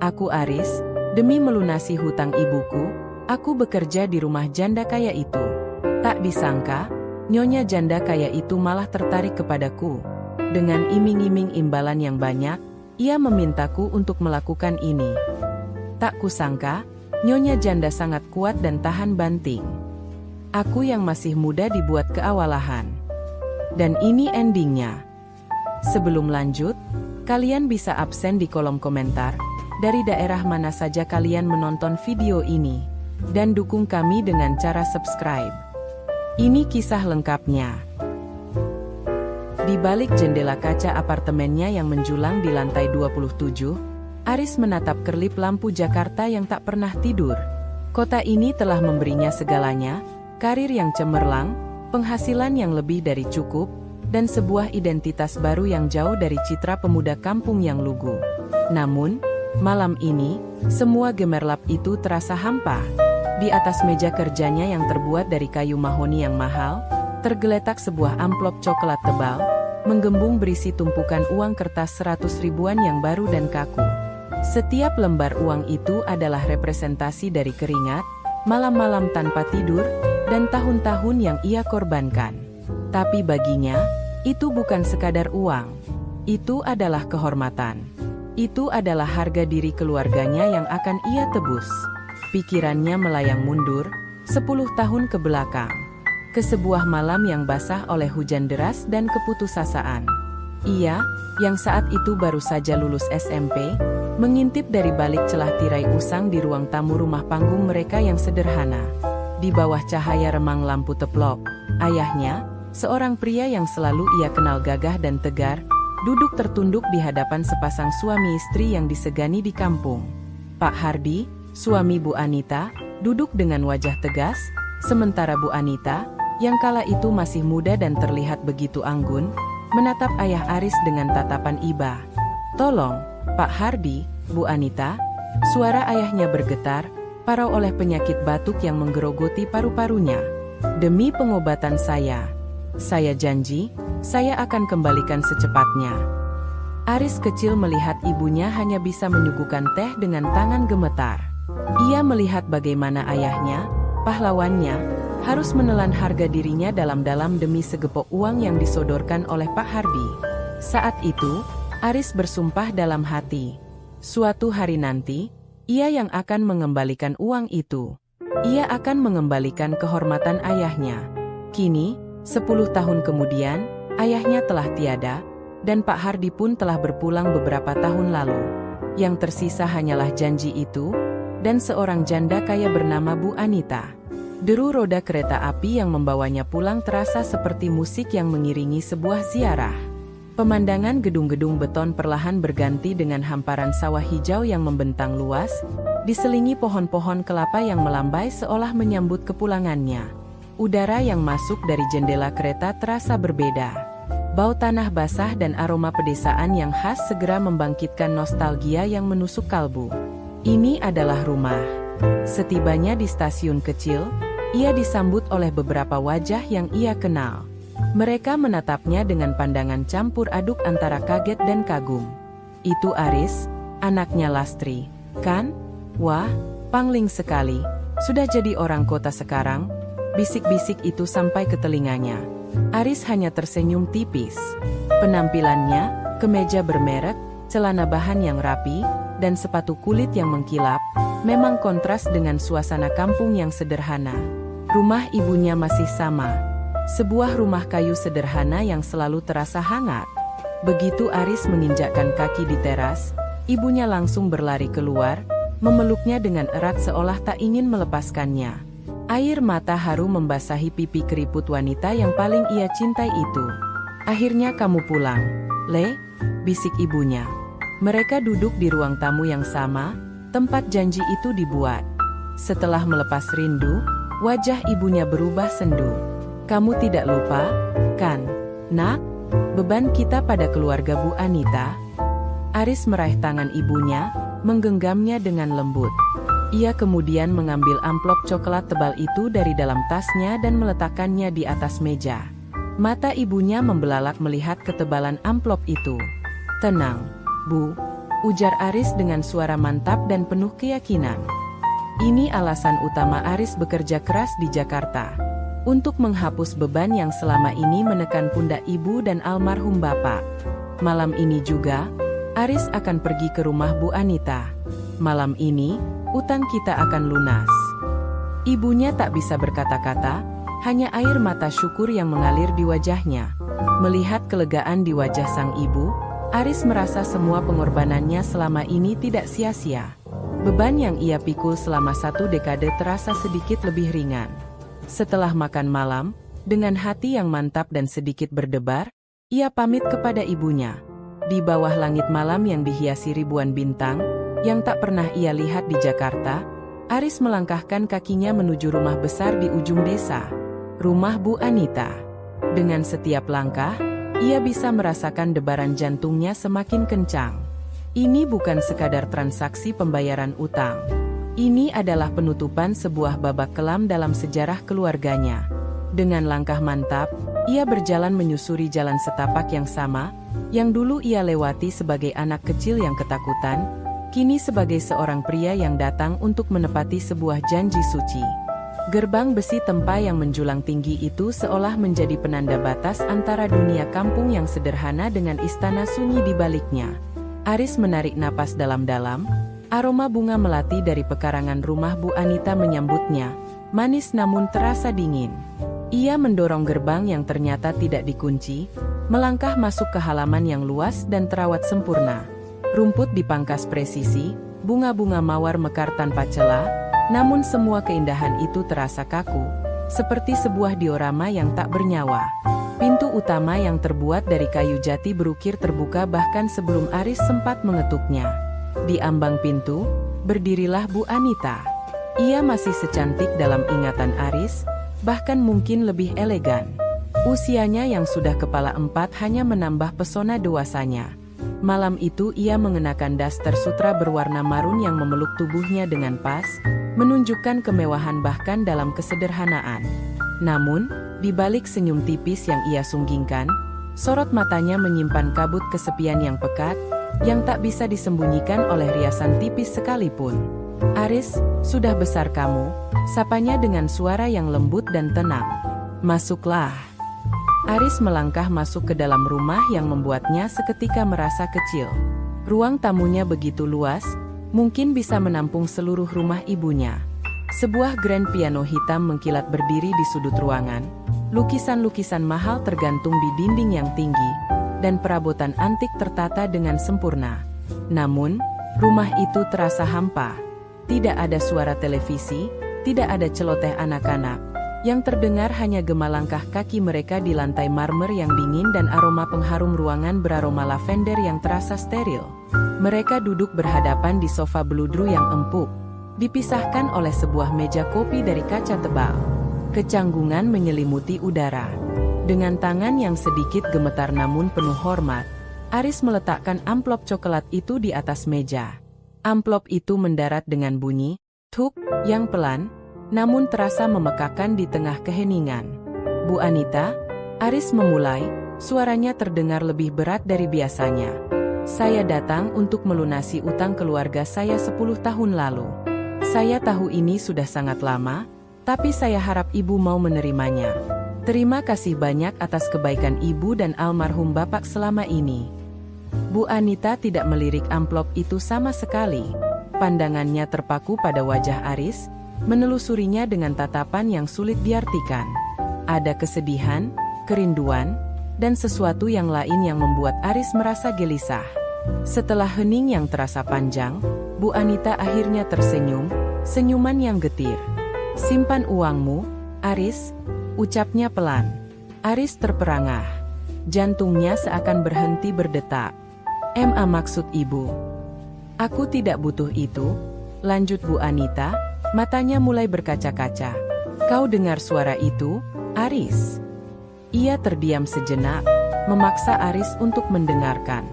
Aku Aris, demi melunasi hutang ibuku, aku bekerja di rumah janda kaya itu. Tak disangka, nyonya janda kaya itu malah tertarik kepadaku. Dengan iming-iming imbalan yang banyak, ia memintaku untuk melakukan ini. Tak kusangka, nyonya janda sangat kuat dan tahan banting. Aku yang masih muda dibuat keawalahan. Dan ini endingnya. Sebelum lanjut, kalian bisa absen di kolom komentar, dari daerah mana saja kalian menonton video ini, dan dukung kami dengan cara subscribe. Ini kisah lengkapnya. Di balik jendela kaca apartemennya yang menjulang di lantai 27, Aris menatap kerlip lampu Jakarta yang tak pernah tidur. Kota ini telah memberinya segalanya, karir yang cemerlang, penghasilan yang lebih dari cukup, dan sebuah identitas baru yang jauh dari citra pemuda kampung yang lugu. Namun, malam ini, semua gemerlap itu terasa hampa. Di atas meja kerjanya yang terbuat dari kayu mahoni yang mahal, tergeletak sebuah amplop coklat tebal, menggembung berisi tumpukan uang kertas 100 ribuan yang baru dan kaku. Setiap lembar uang itu adalah representasi dari keringat, malam-malam tanpa tidur, dan tahun-tahun yang ia korbankan. Tapi baginya, itu bukan sekadar uang. Itu adalah kehormatan. Itu adalah harga diri keluarganya yang akan ia tebus. Pikirannya melayang mundur, 10 tahun ke belakang. Ke sebuah malam yang basah oleh hujan deras dan keputusasaan. Ia, yang saat itu baru saja lulus SMP, mengintip dari balik celah tirai usang di ruang tamu rumah panggung mereka yang sederhana. Di bawah cahaya remang lampu teplok, ayahnya, seorang pria yang selalu ia kenal gagah dan tegar, duduk tertunduk di hadapan sepasang suami istri yang disegani di kampung. Pak Hardi, suami Bu Anita, duduk dengan wajah tegas, sementara Bu Anita, yang kala itu masih muda dan terlihat begitu anggun, menatap ayah Aris dengan tatapan iba. "Tolong, Pak Hardi, Bu Anita," suara ayahnya bergetar, parau oleh penyakit batuk yang menggerogoti paru-parunya. "Demi pengobatan saya janji, saya akan kembalikan secepatnya." Aris kecil melihat ibunya hanya bisa menyuguhkan teh dengan tangan gemetar. Ia melihat bagaimana ayahnya, pahlawannya, harus menelan harga dirinya dalam-dalam demi segepok uang yang disodorkan oleh Pak Hardi. Saat itu, Aris bersumpah dalam hati. Suatu hari nanti, ia yang akan mengembalikan uang itu. Ia akan mengembalikan kehormatan ayahnya. Kini, 10 tahun kemudian, ayahnya telah tiada, dan Pak Hardi pun telah berpulang beberapa tahun lalu. Yang tersisa hanyalah janji itu, dan seorang janda kaya bernama Bu Anita. Deru roda kereta api yang membawanya pulang terasa seperti musik yang mengiringi sebuah ziarah. Pemandangan gedung-gedung beton perlahan berganti dengan hamparan sawah hijau yang membentang luas, diselingi pohon-pohon kelapa yang melambai seolah menyambut kepulangannya. Udara yang masuk dari jendela kereta terasa berbeda. Bau tanah basah dan aroma pedesaan yang khas segera membangkitkan nostalgia yang menusuk kalbu. Ini adalah rumah. Setibanya di stasiun kecil, ia disambut oleh beberapa wajah yang ia kenal. Mereka menatapnya dengan pandangan campur aduk antara kaget dan kagum. "Itu Aris, anaknya Lastri, kan? Wah, pangling sekali. Sudah jadi orang kota sekarang," bisik-bisik itu sampai ke telinganya. Aris hanya tersenyum tipis. Penampilannya, kemeja bermerek, celana bahan yang rapi, dan sepatu kulit yang mengkilap, memang kontras dengan suasana kampung yang sederhana. Rumah ibunya masih sama. Sebuah rumah kayu sederhana yang selalu terasa hangat. Begitu Aris menginjakkan kaki di teras, ibunya langsung berlari keluar, memeluknya dengan erat seolah tak ingin melepaskannya. Air mata haru membasahi pipi keriput wanita yang paling ia cintai itu. "Akhirnya kamu pulang, Le," bisik ibunya. Mereka duduk di ruang tamu yang sama, tempat janji itu dibuat. Setelah melepas rindu, wajah ibunya berubah sendu. "Kamu tidak lupa, kan, Nak, beban kita pada keluarga Bu Anita?" Aris meraih tangan ibunya, menggenggamnya dengan lembut. Ia kemudian mengambil amplop coklat tebal itu dari dalam tasnya dan meletakkannya di atas meja. Mata ibunya membelalak melihat ketebalan amplop itu. "Tenang, Bu, ujar Aris dengan suara mantap dan penuh keyakinan. Ini alasan utama Aris bekerja keras di Jakarta. Untuk menghapus beban yang selama ini menekan pundak ibu dan almarhum bapak. Malam ini juga, Aris akan pergi ke rumah Bu Anita. Malam ini, utang kita akan lunas. Ibunya tak bisa berkata-kata, hanya air mata syukur yang mengalir di wajahnya. Melihat kelegaan di wajah sang ibu, Aris merasa semua pengorbanannya selama ini tidak sia-sia. Beban yang ia pikul selama 1 dekade terasa sedikit lebih ringan. Setelah makan malam, dengan hati yang mantap dan sedikit berdebar, ia pamit kepada ibunya. Di bawah langit malam yang dihiasi ribuan bintang, yang tak pernah ia lihat di Jakarta, Aris melangkahkan kakinya menuju rumah besar di ujung desa. Rumah Bu Anita. Dengan setiap langkah, ia bisa merasakan debaran jantungnya semakin kencang. Ini bukan sekadar transaksi pembayaran utang. Ini adalah penutupan sebuah babak kelam dalam sejarah keluarganya. Dengan langkah mantap, ia berjalan menyusuri jalan setapak yang sama, yang dulu ia lewati sebagai anak kecil yang ketakutan, kini sebagai seorang pria yang datang untuk menepati sebuah janji suci. Gerbang besi tempa yang menjulang tinggi itu seolah menjadi penanda batas antara dunia kampung yang sederhana dengan istana sunyi di baliknya. Aris menarik napas dalam-dalam, aroma bunga melati dari pekarangan rumah Bu Anita menyambutnya, manis namun terasa dingin. Ia mendorong gerbang yang ternyata tidak dikunci, melangkah masuk ke halaman yang luas dan terawat sempurna. Rumput dipangkas presisi, bunga-bunga mawar mekar tanpa celah, namun semua keindahan itu terasa kaku, seperti sebuah diorama yang tak bernyawa. Pintu utama yang terbuat dari kayu jati berukir terbuka bahkan sebelum Aris sempat mengetuknya. Di ambang pintu, berdirilah Bu Anita. Ia masih secantik dalam ingatan Aris, bahkan mungkin lebih elegan. Usianya yang sudah kepala 4 hanya menambah pesona dewasanya. Malam itu ia mengenakan daster sutra berwarna marun yang memeluk tubuhnya dengan pas, menunjukkan kemewahan bahkan dalam kesederhanaan. Namun, di balik senyum tipis yang ia sunggingkan, sorot matanya menyimpan kabut kesepian yang pekat, yang tak bisa disembunyikan oleh riasan tipis sekalipun. Aris, sudah besar kamu, sapanya dengan suara yang lembut dan tenang. Masuklah. Aris melangkah masuk ke dalam rumah yang membuatnya seketika merasa kecil. Ruang tamunya begitu luas, mungkin bisa menampung seluruh rumah ibunya. Sebuah grand piano hitam mengkilat berdiri di sudut ruangan. Lukisan-lukisan mahal tergantung di dinding yang tinggi, dan perabotan antik tertata dengan sempurna. Namun, rumah itu terasa hampa. Tidak ada suara televisi, tidak ada celoteh anak-anak. Yang terdengar hanya gema langkah kaki mereka di lantai marmer yang dingin dan aroma pengharum ruangan beraroma lavender yang terasa steril. Mereka duduk berhadapan di sofa beludru yang empuk, dipisahkan oleh sebuah meja kopi dari kaca tebal. Kecanggungan menyelimuti udara. Dengan tangan yang sedikit gemetar namun penuh hormat, Aris meletakkan amplop coklat itu di atas meja. Amplop itu mendarat dengan bunyi tuk yang pelan, namun terasa memekakan di tengah keheningan. Bu Anita, Aris memulai, suaranya terdengar lebih berat dari biasanya. Saya datang untuk melunasi utang keluarga saya 10 tahun lalu. Saya tahu ini sudah sangat lama, tapi saya harap ibu mau menerimanya. Terima kasih banyak atas kebaikan ibu dan almarhum bapak selama ini. Bu Anita tidak melirik amplop itu sama sekali. Pandangannya terpaku pada wajah Aris, menelusurinya dengan tatapan yang sulit diartikan. Ada kesedihan, kerinduan, dan sesuatu yang lain yang membuat Aris merasa gelisah. Setelah hening yang terasa panjang, Bu Anita akhirnya tersenyum, senyuman yang getir. Simpan uangmu, Aris, ucapnya pelan. Aris terperangah. Jantungnya seakan berhenti berdetak. Maksud ibu. Aku tidak butuh itu, lanjut Bu Anita, matanya mulai berkaca-kaca. Kau dengar suara itu, Aris? Ia terdiam sejenak, memaksa Aris untuk mendengarkan.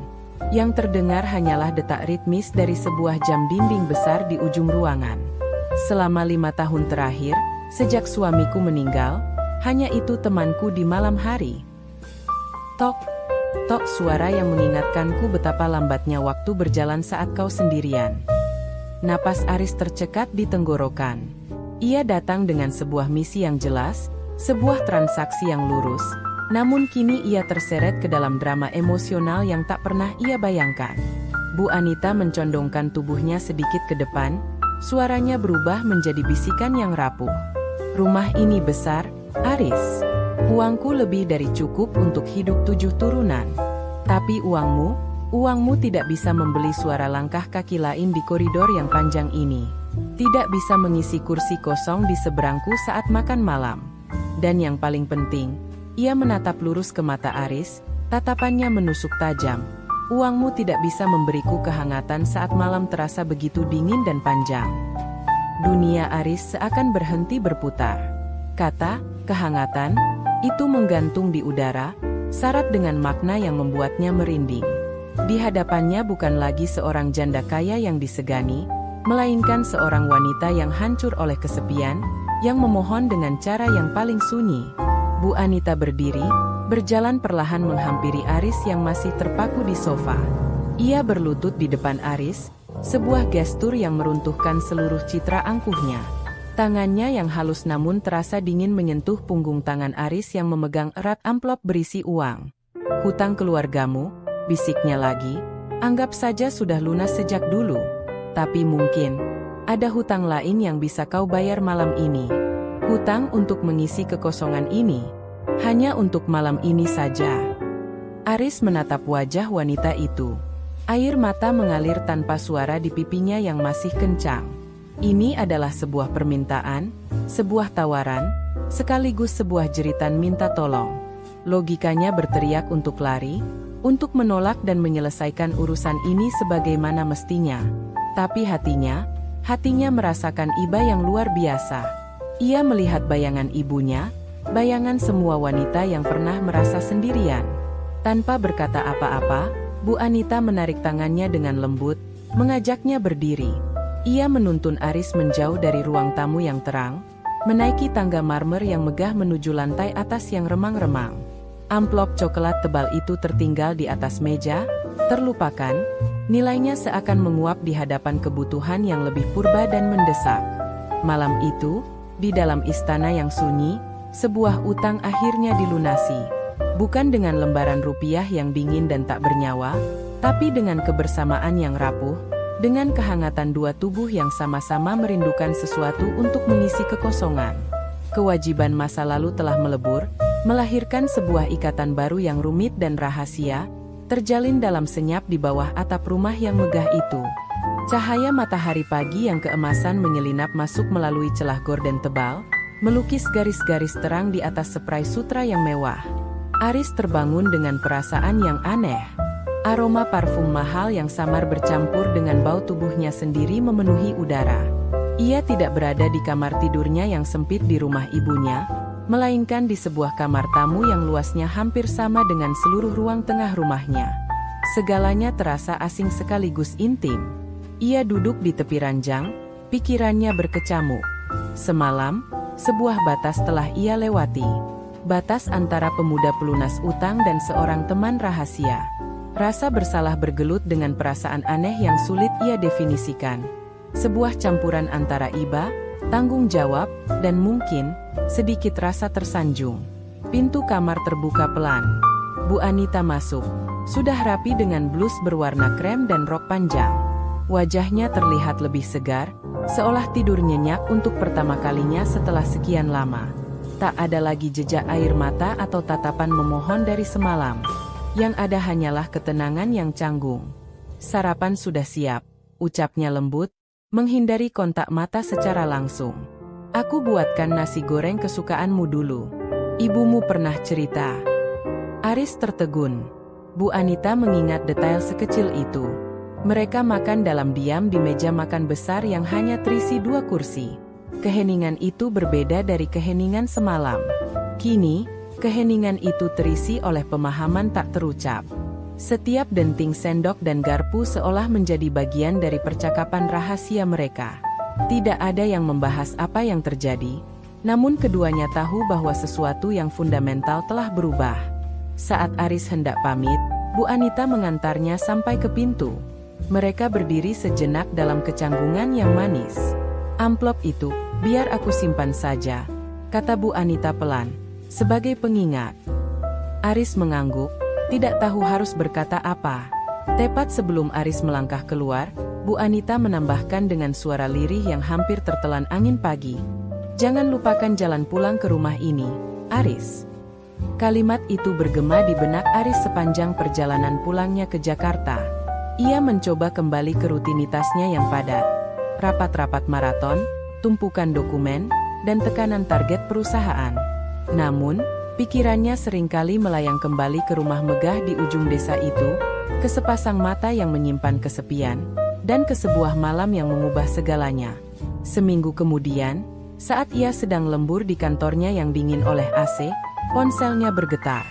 Yang terdengar hanyalah detak ritmis dari sebuah jam dinding besar di ujung ruangan. Selama 5 tahun terakhir, sejak suamiku meninggal, hanya itu temanku di malam hari. Tok, Tok, suara yang mengingatkanku betapa lambatnya waktu berjalan saat kau sendirian. Napas Aris tercekat di tenggorokan. Ia datang dengan sebuah misi yang jelas, sebuah transaksi yang lurus, namun kini ia terseret ke dalam drama emosional yang tak pernah ia bayangkan. Bu Anita mencondongkan tubuhnya sedikit ke depan, suaranya berubah menjadi bisikan yang rapuh. Rumah ini besar, Aris. Uangku lebih dari cukup untuk hidup 7 turunan. Tapi uangmu tidak bisa membeli suara langkah kaki lain di koridor yang panjang ini. Tidak bisa mengisi kursi kosong di seberangku saat makan malam. Dan yang paling penting, ia menatap lurus ke mata Aris, tatapannya menusuk tajam. Uangmu tidak bisa memberiku kehangatan saat malam terasa begitu dingin dan panjang. Dunia Aris seakan berhenti berputar. Kata, kehangatan, itu menggantung di udara, syarat dengan makna yang membuatnya merinding. Di hadapannya bukan lagi seorang janda kaya yang disegani, melainkan seorang wanita yang hancur oleh kesepian, yang memohon dengan cara yang paling sunyi. Bu Anita berdiri, berjalan perlahan menghampiri Aris yang masih terpaku di sofa. Ia berlutut di depan Aris, sebuah gestur yang meruntuhkan seluruh citra angkuhnya. Tangannya yang halus namun terasa dingin menyentuh punggung tangan Aris yang memegang erat amplop berisi uang. Hutang keluargamu, bisiknya lagi, anggap saja sudah lunas sejak dulu. Tapi mungkin, ada hutang lain yang bisa kau bayar malam ini. Hutang untuk mengisi kekosongan ini. Hanya untuk malam ini saja. Aris menatap wajah wanita itu. Air mata mengalir tanpa suara di pipinya yang masih kencang. Ini adalah sebuah permintaan, sebuah tawaran, sekaligus sebuah jeritan minta tolong. Logikanya berteriak untuk lari, untuk menolak dan menyelesaikan urusan ini sebagaimana mestinya. Tapi hatinya merasakan iba yang luar biasa. Ia melihat bayangan ibunya, bayangan semua wanita yang pernah merasa sendirian. Tanpa berkata apa-apa, Bu Anita menarik tangannya dengan lembut, mengajaknya berdiri. Ia menuntun Aris menjauh dari ruang tamu yang terang, menaiki tangga marmer yang megah menuju lantai atas yang remang-remang. Amplop coklat tebal itu tertinggal di atas meja, terlupakan, nilainya seakan menguap di hadapan kebutuhan yang lebih purba dan mendesak. Malam itu, di dalam istana yang sunyi, sebuah utang akhirnya dilunasi. Bukan dengan lembaran rupiah yang dingin dan tak bernyawa, tapi dengan kebersamaan yang rapuh, dengan kehangatan dua tubuh yang sama-sama merindukan sesuatu untuk mengisi kekosongan. Kewajiban masa lalu telah melebur, melahirkan sebuah ikatan baru yang rumit dan rahasia, terjalin dalam senyap di bawah atap rumah yang megah itu. Cahaya matahari pagi yang keemasan menyelinap masuk melalui celah gorden tebal, melukis garis-garis terang di atas spray sutra yang mewah. Aris terbangun dengan perasaan yang aneh. Aroma parfum mahal yang samar bercampur dengan bau tubuhnya sendiri memenuhi udara. Ia tidak berada di kamar tidurnya yang sempit di rumah ibunya, melainkan di sebuah kamar tamu yang luasnya hampir sama dengan seluruh ruang tengah rumahnya. Segalanya terasa asing sekaligus intim. Ia duduk di tepi ranjang, pikirannya berkecamuk. Semalam, sebuah batas telah ia lewati. Batas antara pemuda pelunas utang dan seorang teman rahasia. Rasa bersalah bergelut dengan perasaan aneh yang sulit ia definisikan. Sebuah campuran antara iba, tanggung jawab, dan mungkin, sedikit rasa tersanjung. Pintu kamar terbuka pelan. Bu Anita masuk. Sudah rapi dengan blus berwarna krem dan rok panjang. Wajahnya terlihat lebih segar, seolah tidur nyenyak untuk pertama kalinya setelah sekian lama. Tak ada lagi jejak air mata atau tatapan memohon dari semalam. Yang ada hanyalah ketenangan yang canggung. Sarapan sudah siap, ucapnya lembut, menghindari kontak mata secara langsung. Aku buatkan nasi goreng kesukaanmu dulu. Ibumu pernah cerita. Aris tertegun. Bu Anita mengingat detail sekecil itu. Mereka makan dalam diam di meja makan besar yang hanya terisi 2 kursi. Keheningan itu berbeda dari keheningan semalam. Kini, keheningan itu terisi oleh pemahaman tak terucap. Setiap denting sendok dan garpu seolah menjadi bagian dari percakapan rahasia mereka. Tidak ada yang membahas apa yang terjadi, namun keduanya tahu bahwa sesuatu yang fundamental telah berubah. Saat Aris hendak pamit, Bu Anita mengantarnya sampai ke pintu. Mereka berdiri sejenak dalam kecanggungan yang manis. "Amplop itu, biar aku simpan saja," kata Bu Anita pelan, "sebagai pengingat." Aris mengangguk, tidak tahu harus berkata apa. Tepat sebelum Aris melangkah keluar, Bu Anita menambahkan dengan suara lirih yang hampir tertelan angin pagi, "Jangan lupakan jalan pulang ke rumah ini, Aris." Kalimat itu bergema di benak Aris sepanjang perjalanan pulangnya ke Jakarta. Ia mencoba kembali ke rutinitasnya yang padat. Rapat-rapat maraton, tumpukan dokumen, dan tekanan target perusahaan. Namun, pikirannya seringkali melayang kembali ke rumah megah di ujung desa itu, ke sepasang mata yang menyimpan kesepian, dan ke sebuah malam yang mengubah segalanya. Seminggu kemudian, saat ia sedang lembur di kantornya yang dingin oleh AC, ponselnya bergetar.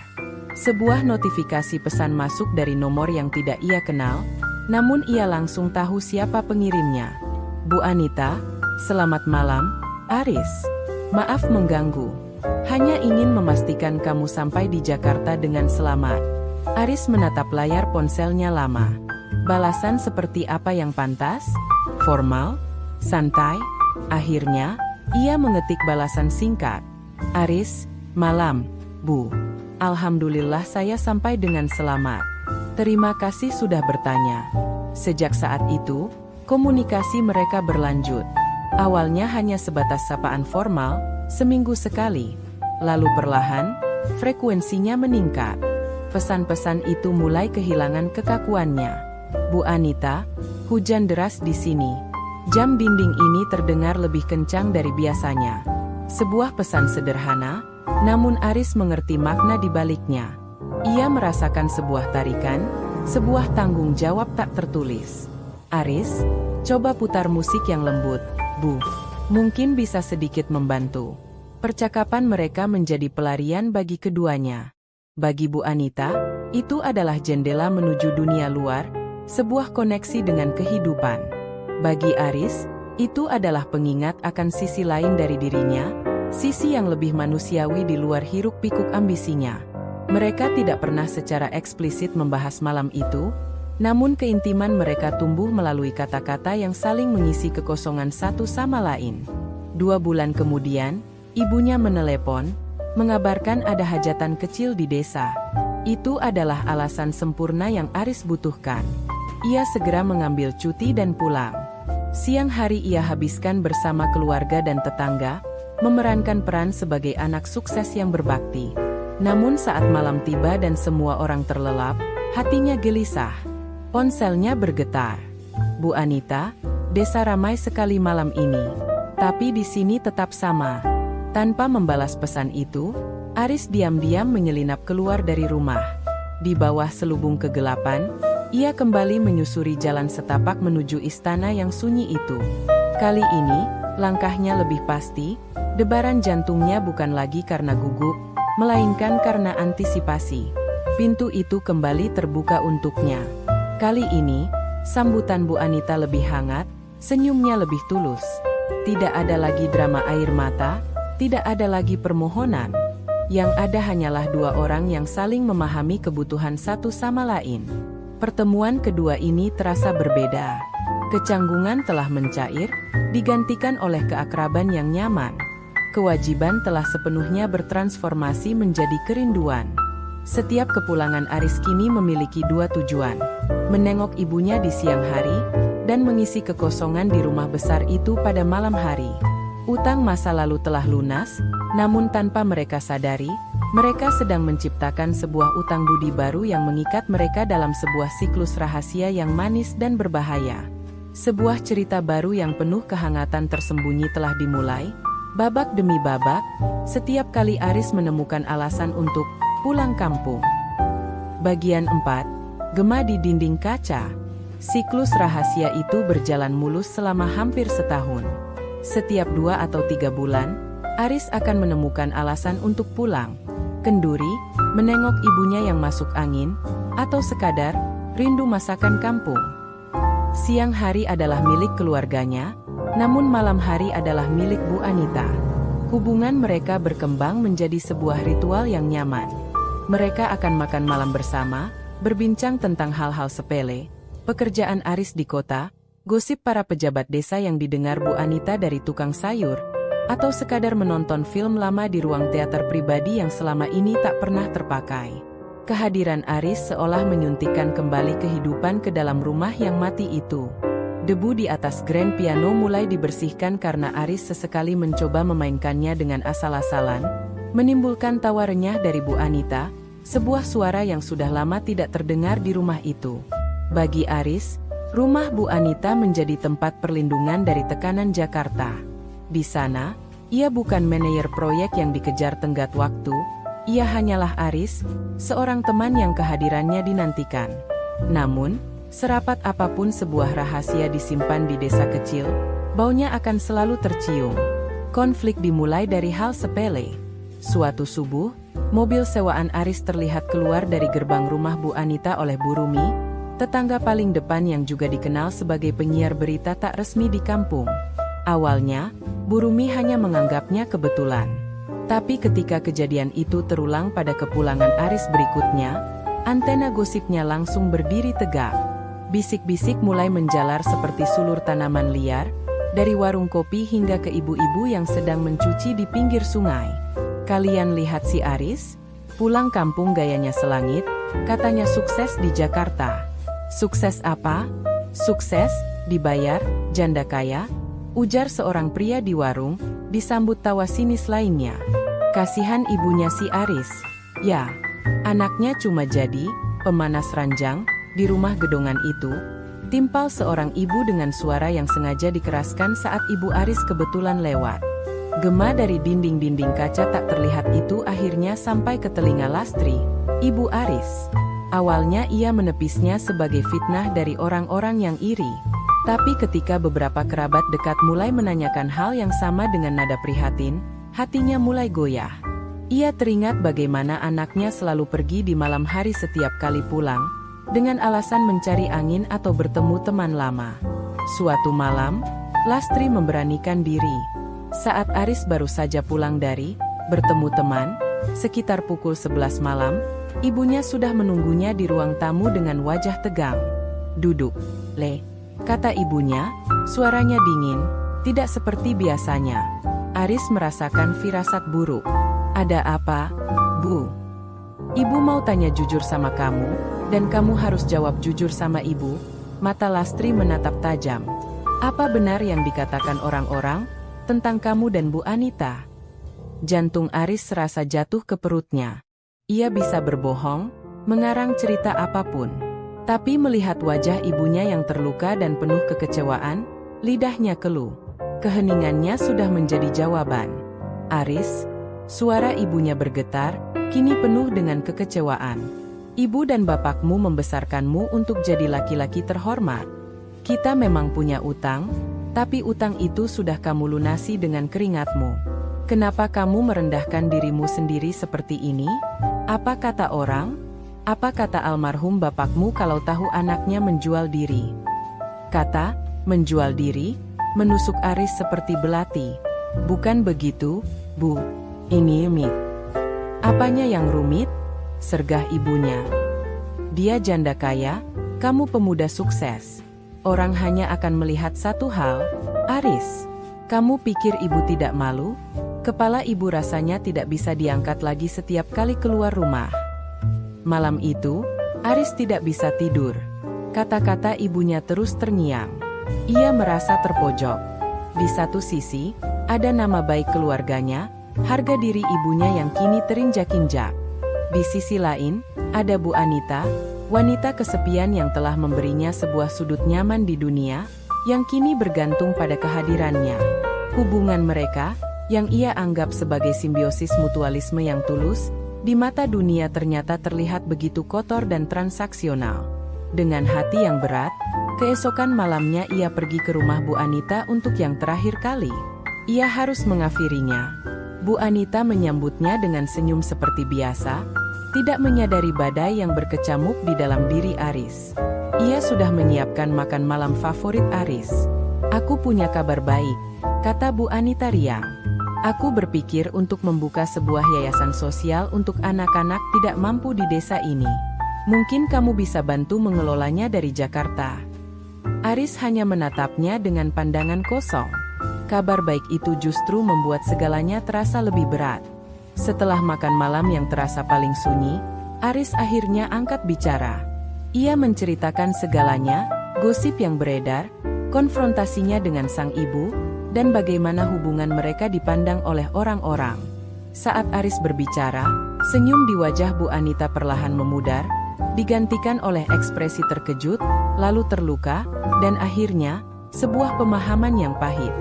Sebuah notifikasi pesan masuk dari nomor yang tidak ia kenal, namun ia langsung tahu siapa pengirimnya. "Bu Anita, selamat malam, Aris. Maaf mengganggu. Hanya ingin memastikan kamu sampai di Jakarta dengan selamat." Aris menatap layar ponselnya lama. Balasan seperti apa yang pantas? Formal? Santai? Akhirnya, ia mengetik balasan singkat. "Aris, malam, Bu. Alhamdulillah saya sampai dengan selamat. Terima kasih sudah bertanya." Sejak saat itu, komunikasi mereka berlanjut. Awalnya hanya sebatas sapaan formal, seminggu sekali. Lalu perlahan, frekuensinya meningkat. Pesan-pesan itu mulai kehilangan kekakuannya. "Bu Anita, hujan deras di sini. Jam dinding ini terdengar lebih kencang dari biasanya." Sebuah pesan sederhana, namun Aris mengerti makna di baliknya. Ia merasakan sebuah tarikan, sebuah tanggung jawab tak tertulis. "Aris, coba putar musik yang lembut, Bu. Mungkin bisa sedikit membantu." Percakapan mereka menjadi pelarian bagi keduanya. Bagi Bu Anita, itu adalah jendela menuju dunia luar, sebuah koneksi dengan kehidupan. Bagi Aris, itu adalah pengingat akan sisi lain dari dirinya, sisi yang lebih manusiawi di luar hiruk-pikuk ambisinya. Mereka tidak pernah secara eksplisit membahas malam itu, namun keintiman mereka tumbuh melalui kata-kata yang saling mengisi kekosongan satu sama lain. 2 bulan kemudian, ibunya menelepon, mengabarkan ada hajatan kecil di desa. Itu adalah alasan sempurna yang Aris butuhkan. Ia segera mengambil cuti dan pulang. Siang hari ia habiskan bersama keluarga dan tetangga, memerankan peran sebagai anak sukses yang berbakti. Namun saat malam tiba dan semua orang terlelap, hatinya gelisah. Ponselnya bergetar. "Bu Anita, desa ramai sekali malam ini. Tapi di sini tetap sama." Tanpa membalas pesan itu, Aris diam-diam menyelinap keluar dari rumah. Di bawah selubung kegelapan, ia kembali menyusuri jalan setapak menuju istana yang sunyi itu. Kali ini, langkahnya lebih pasti, debaran jantungnya bukan lagi karena gugup, melainkan karena antisipasi. Pintu itu kembali terbuka untuknya. Kali ini, sambutan Bu Anita lebih hangat, senyumnya lebih tulus. Tidak ada lagi drama air mata, tidak ada lagi permohonan. Yang ada hanyalah 2 orang yang saling memahami kebutuhan satu sama lain. Pertemuan kedua ini terasa berbeda. Kecanggungan telah mencair, digantikan oleh keakraban yang nyaman. Kewajiban telah sepenuhnya bertransformasi menjadi kerinduan. Setiap kepulangan Aris kini memiliki 2 tujuan: menengok ibunya di siang hari, dan mengisi kekosongan di rumah besar itu pada malam hari. Utang masa lalu telah lunas, namun tanpa mereka sadari, mereka sedang menciptakan sebuah utang budi baru yang mengikat mereka dalam sebuah siklus rahasia yang manis dan berbahaya. Sebuah cerita baru yang penuh kehangatan tersembunyi telah dimulai, babak demi babak, setiap kali Aris menemukan alasan untuk pulang kampung. Bagian 4, Gema di Dinding Kaca. Siklus rahasia itu berjalan mulus selama hampir setahun. Setiap 2 atau 3 bulan, Aris akan menemukan alasan untuk pulang. Kenduri, menengok ibunya yang masuk angin, atau sekadar rindu masakan kampung. Siang hari adalah milik keluarganya, namun malam hari adalah milik Bu Anita. Hubungan mereka berkembang menjadi sebuah ritual yang nyaman. Mereka akan makan malam bersama, berbincang tentang hal-hal sepele, pekerjaan Aris di kota, gosip para pejabat desa yang didengar Bu Anita dari tukang sayur, atau sekadar menonton film lama di ruang teater pribadi yang selama ini tak pernah terpakai. Kehadiran Aris seolah menyuntikkan kembali kehidupan ke dalam rumah yang mati itu. Debu di atas grand piano mulai dibersihkan karena Aris sesekali mencoba memainkannya dengan asal-asalan, menimbulkan tawa renyah dari Bu Anita, sebuah suara yang sudah lama tidak terdengar di rumah itu. Bagi Aris, rumah Bu Anita menjadi tempat perlindungan dari tekanan Jakarta. Di sana, ia bukan manajer proyek yang dikejar tenggat waktu, ia hanyalah Aris, seorang teman yang kehadirannya dinantikan. Namun, serapat apapun sebuah rahasia disimpan di desa kecil, baunya akan selalu tercium. Konflik dimulai dari hal sepele. Suatu subuh, mobil sewaan Aris terlihat keluar dari gerbang rumah Bu Anita oleh Bu Rumi, tetangga paling depan yang juga dikenal sebagai penyiar berita tak resmi di kampung. Awalnya, Bu Rumi hanya menganggapnya kebetulan. Tapi ketika kejadian itu terulang pada kepulangan Aris berikutnya, antena gosipnya langsung berdiri tegak. Bisik-bisik mulai menjalar seperti sulur tanaman liar, dari warung kopi hingga ke ibu-ibu yang sedang mencuci di pinggir sungai. Kalian lihat si Aris? Pulang kampung gayanya selangit, katanya sukses di Jakarta. Sukses apa? Sukses, dibayar, janda kaya, ujar seorang pria di warung, disambut tawa sinis lainnya. Kasihan ibunya si Aris. Ya, anaknya cuma jadi pemanas ranjang di rumah gedongan itu, timpal seorang ibu dengan suara yang sengaja dikeraskan saat ibu Aris kebetulan lewat. Gema dari dinding-dinding kaca tak terlihat itu akhirnya sampai ke telinga Lastri, ibu Aris. Awalnya ia menepisnya sebagai fitnah dari orang-orang yang iri. Tapi ketika beberapa kerabat dekat mulai menanyakan hal yang sama dengan nada prihatin, hatinya mulai goyah. Ia teringat bagaimana anaknya selalu pergi di malam hari setiap kali pulang, dengan alasan mencari angin atau bertemu teman lama. Suatu malam, Lastri memberanikan diri. Saat Aris baru saja pulang dari bertemu teman, sekitar pukul 11 malam, ibunya sudah menunggunya di ruang tamu dengan wajah tegang. "Duduk, Le," kata ibunya, suaranya dingin, tidak seperti biasanya. Aris merasakan firasat buruk. "Ada apa, Bu?" "Ibu mau tanya jujur sama kamu, dan kamu harus jawab jujur sama ibu." Mata Lastri menatap tajam. "Apa benar yang dikatakan orang-orang tentang kamu dan Bu Anita?" Jantung Aris serasa jatuh ke perutnya. Ia bisa berbohong, mengarang cerita apapun. Tapi melihat wajah ibunya yang terluka dan penuh kekecewaan, lidahnya keluh. Keheningannya sudah menjadi jawaban. "Aris," suara ibunya bergetar, kini penuh dengan kekecewaan. "Ibu dan bapakmu membesarkanmu untuk jadi laki-laki terhormat. Kita memang punya utang, tapi utang itu sudah kamu lunasi dengan keringatmu. Kenapa kamu merendahkan dirimu sendiri seperti ini? Apa kata orang? Apa kata almarhum bapakmu kalau tahu anaknya menjual diri?" Kata, menjual diri, menusuk Aris seperti belati. "Bukan begitu, Bu. Ini rumit." "Apanya yang rumit?" sergah ibunya. "Dia janda kaya, kamu pemuda sukses. Orang hanya akan melihat satu hal, Aris. Kamu pikir ibu tidak malu?" Kepala ibu rasanya tidak bisa diangkat lagi setiap kali keluar rumah. Malam itu, Aris tidak bisa tidur. Kata-kata ibunya terus terngiang. Ia merasa terpojok. Di satu sisi, ada nama baik keluarganya, harga diri ibunya yang kini terinjak-injak. Di sisi lain, ada Bu Anita, wanita kesepian yang telah memberinya sebuah sudut nyaman di dunia, yang kini bergantung pada kehadirannya. Hubungan mereka, yang ia anggap sebagai simbiosis mutualisme yang tulus, di mata dunia ternyata terlihat begitu kotor dan transaksional. Dengan hati yang berat, keesokan malamnya ia pergi ke rumah Bu Anita untuk yang terakhir kali. Ia harus mengakhirinya. Bu Anita menyambutnya dengan senyum seperti biasa, tidak menyadari badai yang berkecamuk di dalam diri Aris. Ia sudah menyiapkan makan malam favorit Aris. "Aku punya kabar baik," kata Bu Anita riang. Aku berpikir untuk membuka sebuah yayasan sosial untuk anak-anak tidak mampu di desa ini. Mungkin kamu bisa bantu mengelolanya dari Jakarta. Aris hanya menatapnya dengan pandangan kosong. Kabar baik itu justru membuat segalanya terasa lebih berat. Setelah makan malam yang terasa paling sunyi, Aris akhirnya angkat bicara. Ia menceritakan segalanya, gosip yang beredar, konfrontasinya dengan sang ibu, dan bagaimana hubungan mereka dipandang oleh orang-orang. Saat Aris berbicara, senyum di wajah Bu Anita perlahan memudar, digantikan oleh ekspresi terkejut, lalu terluka, dan akhirnya, sebuah pemahaman yang pahit.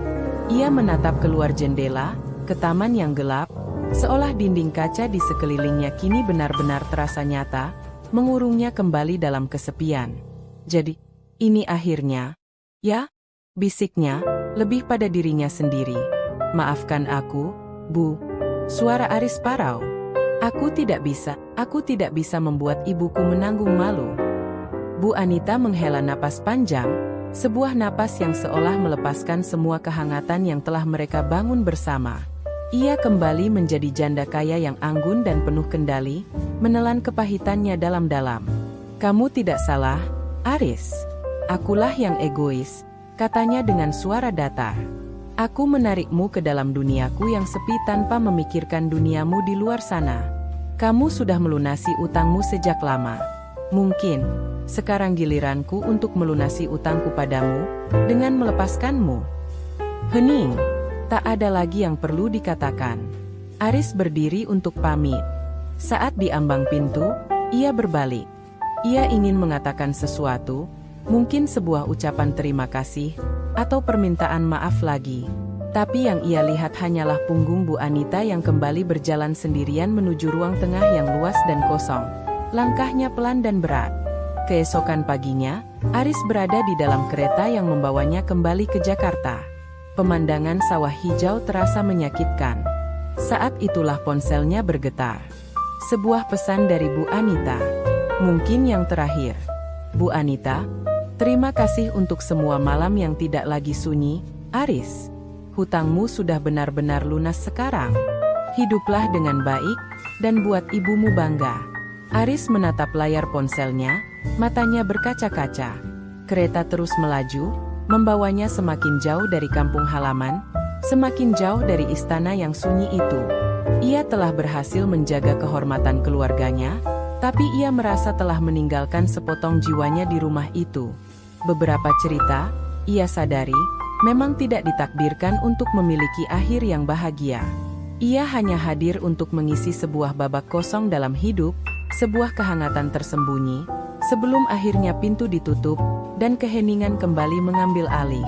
Ia menatap keluar jendela, ke taman yang gelap, seolah dinding kaca di sekelilingnya kini benar-benar terasa nyata, mengurungnya kembali dalam kesepian. Jadi, ini akhirnya, ya? Bisiknya, lebih pada dirinya sendiri. Maafkan aku, Bu. Suara Aris parau. Aku tidak bisa membuat ibuku menanggung malu. Bu Anita menghela napas panjang, sebuah napas yang seolah melepaskan semua kehangatan yang telah mereka bangun bersama. Ia kembali menjadi janda kaya yang anggun dan penuh kendali, menelan kepahitannya dalam-dalam. Kamu tidak salah, Aris. Akulah yang egois, katanya dengan suara datar. Aku menarikmu ke dalam duniaku yang sepi tanpa memikirkan duniamu di luar sana. Kamu sudah melunasi utangmu sejak lama. Mungkin, sekarang giliranku untuk melunasi utangku padamu, dengan melepaskanmu. Hening, tak ada lagi yang perlu dikatakan. Aris berdiri untuk pamit. Saat di ambang pintu, ia berbalik. Ia ingin mengatakan sesuatu, mungkin sebuah ucapan terima kasih, atau permintaan maaf lagi. Tapi yang ia lihat hanyalah punggung Bu Anita yang kembali berjalan sendirian menuju ruang tengah yang luas dan kosong. Langkahnya pelan dan berat. Keesokan paginya, Aris berada di dalam kereta yang membawanya kembali ke Jakarta. Pemandangan sawah hijau terasa menyakitkan. Saat itulah ponselnya bergetar. Sebuah pesan dari Bu Anita. Mungkin yang terakhir. Bu Anita, terima kasih untuk semua malam yang tidak lagi sunyi, Aris. Hutangmu sudah benar-benar lunas sekarang. Hiduplah dengan baik, dan buat ibumu bangga. Aris menatap layar ponselnya, matanya berkaca-kaca. Kereta terus melaju, membawanya semakin jauh dari kampung halaman, semakin jauh dari istana yang sunyi itu. Ia telah berhasil menjaga kehormatan keluarganya, tapi ia merasa telah meninggalkan sepotong jiwanya di rumah itu. Beberapa cerita, ia sadari, memang tidak ditakdirkan untuk memiliki akhir yang bahagia. Ia hanya hadir untuk mengisi sebuah babak kosong dalam hidup, sebuah kehangatan tersembunyi, sebelum akhirnya pintu ditutup, dan keheningan kembali mengambil alih.